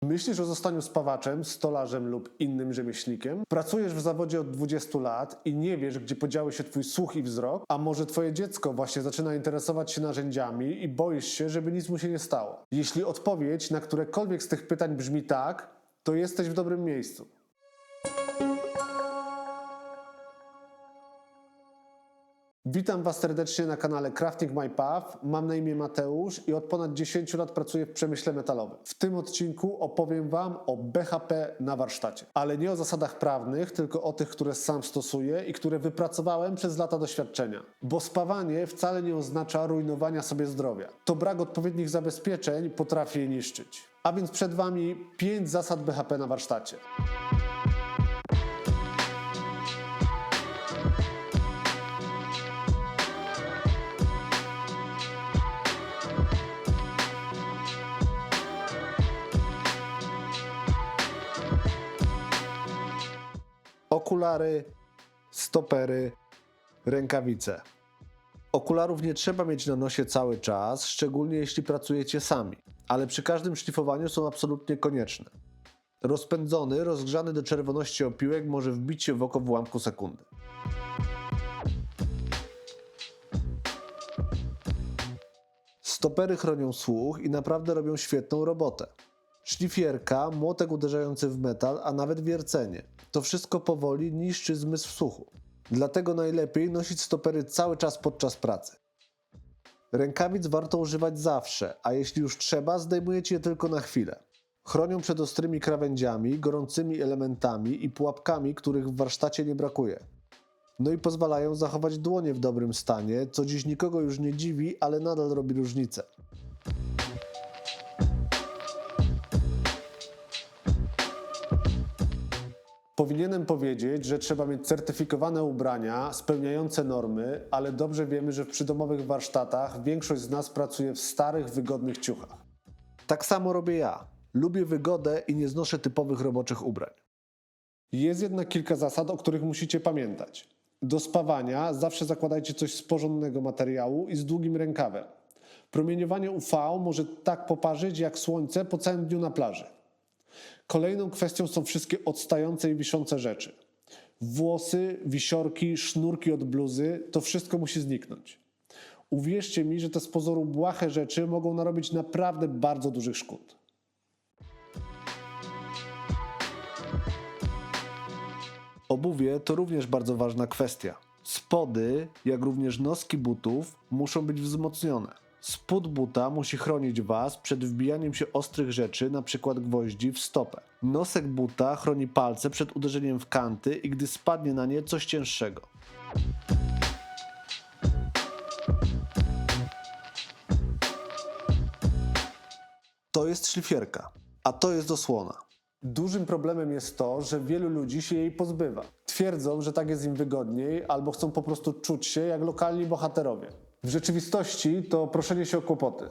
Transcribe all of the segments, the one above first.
Myślisz o zostaniu spawaczem, stolarzem lub innym rzemieślnikiem? Pracujesz w zawodzie od 20 lat i nie wiesz, gdzie podziały się twój słuch i wzrok? A może twoje dziecko właśnie zaczyna interesować się narzędziami i boisz się, żeby nic mu się nie stało? Jeśli odpowiedź na którekolwiek z tych pytań brzmi tak, to jesteś w dobrym miejscu. Witam Was serdecznie na kanale Crafting My Path. Mam na imię Mateusz i od ponad 10 lat pracuję w przemyśle metalowym. W tym odcinku opowiem Wam o BHP na warsztacie. Ale nie o zasadach prawnych, tylko o tych, które sam stosuję i które wypracowałem przez lata doświadczenia. Bo spawanie wcale nie oznacza rujnowania sobie zdrowia. To brak odpowiednich zabezpieczeń potrafi je niszczyć. A więc przed Wami 5 zasad BHP na warsztacie. Okulary, stopery, rękawice. Okularów nie trzeba mieć na nosie cały czas, szczególnie jeśli pracujecie sami, ale przy każdym szlifowaniu są absolutnie konieczne. Rozpędzony, rozgrzany do czerwoności opiłek może wbić się w oko w ułamku sekundy. Stopery chronią słuch i naprawdę robią świetną robotę. Szlifierka, młotek uderzający w metal, a nawet wiercenie. To wszystko powoli niszczy zmysł słuchu. Dlatego najlepiej nosić stopery cały czas podczas pracy. Rękawic warto używać zawsze, a jeśli już trzeba, zdejmujecie je tylko na chwilę. Chronią przed ostrymi krawędziami, gorącymi elementami i pułapkami, których w warsztacie nie brakuje. No i pozwalają zachować dłonie w dobrym stanie, co dziś nikogo już nie dziwi, ale nadal robi różnicę. Powinienem powiedzieć, że trzeba mieć certyfikowane ubrania spełniające normy, ale dobrze wiemy, że w przydomowych warsztatach większość z nas pracuje w starych, wygodnych ciuchach. Tak samo robię ja. Lubię wygodę i nie znoszę typowych roboczych ubrań. Jest jednak kilka zasad, o których musicie pamiętać. Do spawania zawsze zakładajcie coś z porządnego materiału i z długim rękawem. Promieniowanie UV może tak poparzyć jak słońce po całym dniu na plaży. Kolejną kwestią są wszystkie odstające i wiszące rzeczy. Włosy, wisiorki, sznurki od bluzy, to wszystko musi zniknąć. Uwierzcie mi, że te z pozoru błahe rzeczy mogą narobić naprawdę bardzo dużych szkód. Obuwie to również bardzo ważna kwestia. Spody, jak również noski butów muszą być wzmocnione. Spód buta musi chronić Was przed wbijaniem się ostrych rzeczy, np. gwoździ, w stopę. Nosek buta chroni palce przed uderzeniem w kanty i gdy spadnie na nie coś cięższego. To jest szlifierka, a to jest osłona. Dużym problemem jest to, że wielu ludzi się jej pozbywa. Twierdzą, że tak jest im wygodniej, albo chcą po prostu czuć się jak lokalni bohaterowie. W rzeczywistości to proszenie się o kłopoty.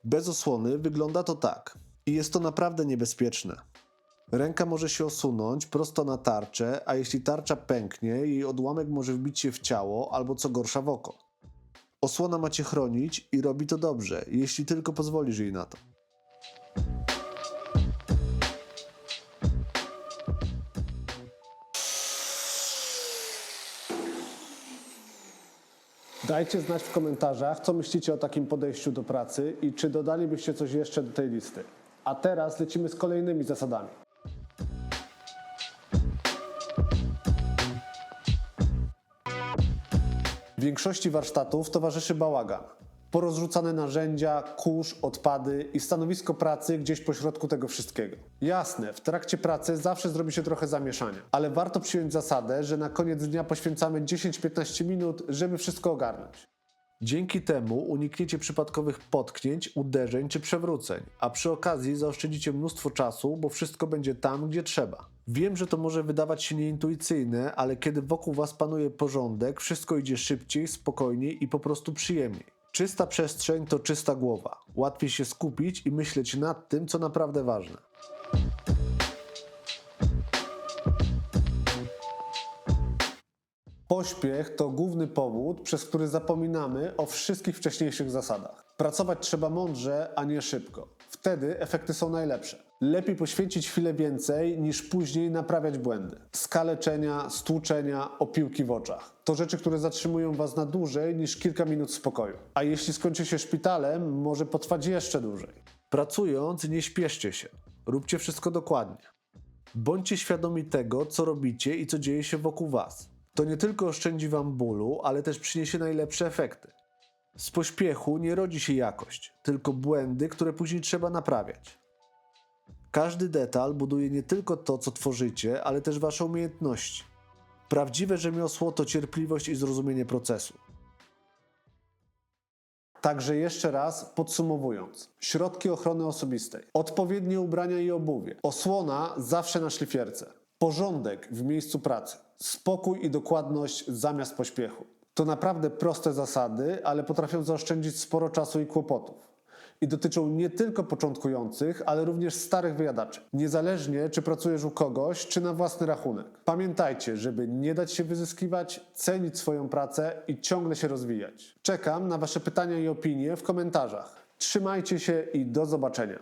Bez osłony wygląda to tak. I jest to naprawdę niebezpieczne. Ręka może się osunąć prosto na tarczę, a jeśli tarcza pęknie, jej odłamek może wbić się w ciało albo co gorsza w oko. Osłona ma Cię chronić i robi to dobrze, jeśli tylko pozwolisz jej na to. Dajcie znać w komentarzach, co myślicie o takim podejściu do pracy i czy dodalibyście coś jeszcze do tej listy. A teraz lecimy z kolejnymi zasadami. W większości warsztatów towarzyszy bałagan. Porozrzucane narzędzia, kurz, odpady i stanowisko pracy gdzieś pośrodku tego wszystkiego. Jasne, w trakcie pracy zawsze zrobi się trochę zamieszania, ale warto przyjąć zasadę, że na koniec dnia poświęcamy 10-15 minut, żeby wszystko ogarnąć. Dzięki temu unikniecie przypadkowych potknięć, uderzeń czy przewróceń, a przy okazji zaoszczędzicie mnóstwo czasu, bo wszystko będzie tam, gdzie trzeba. Wiem, że to może wydawać się nieintuicyjne, ale kiedy wokół Was panuje porządek, wszystko idzie szybciej, spokojniej i po prostu przyjemniej. Czysta przestrzeń to czysta głowa. Łatwiej się skupić i myśleć nad tym, co naprawdę ważne. Pośpiech to główny powód, przez który zapominamy o wszystkich wcześniejszych zasadach. Pracować trzeba mądrze, a nie szybko. Wtedy efekty są najlepsze. Lepiej poświęcić chwilę więcej, niż później naprawiać błędy. Skaleczenia, stłuczenia, opiłki w oczach. To rzeczy, które zatrzymują Was na dłużej niż kilka minut spokoju. A jeśli skończy się szpitalem, może potrwać jeszcze dłużej. Pracując, nie śpieszcie się. Róbcie wszystko dokładnie. Bądźcie świadomi tego, co robicie i co dzieje się wokół Was. To nie tylko oszczędzi Wam bólu, ale też przyniesie najlepsze efekty. Z pośpiechu nie rodzi się jakość, tylko błędy, które później trzeba naprawiać. Każdy detal buduje nie tylko to, co tworzycie, ale też Wasze umiejętności. Prawdziwe rzemiosło to cierpliwość i zrozumienie procesu. Także jeszcze raz podsumowując. Środki ochrony osobistej, odpowiednie ubrania i obuwie, osłona zawsze na szlifierce, porządek w miejscu pracy, spokój i dokładność zamiast pośpiechu. To naprawdę proste zasady, ale potrafią zaoszczędzić sporo czasu i kłopotów. I dotyczą nie tylko początkujących, ale również starych wyjadaczy. Niezależnie, czy pracujesz u kogoś, czy na własny rachunek. Pamiętajcie, żeby nie dać się wyzyskiwać, cenić swoją pracę i ciągle się rozwijać. Czekam na Wasze pytania i opinie w komentarzach. Trzymajcie się i do zobaczenia.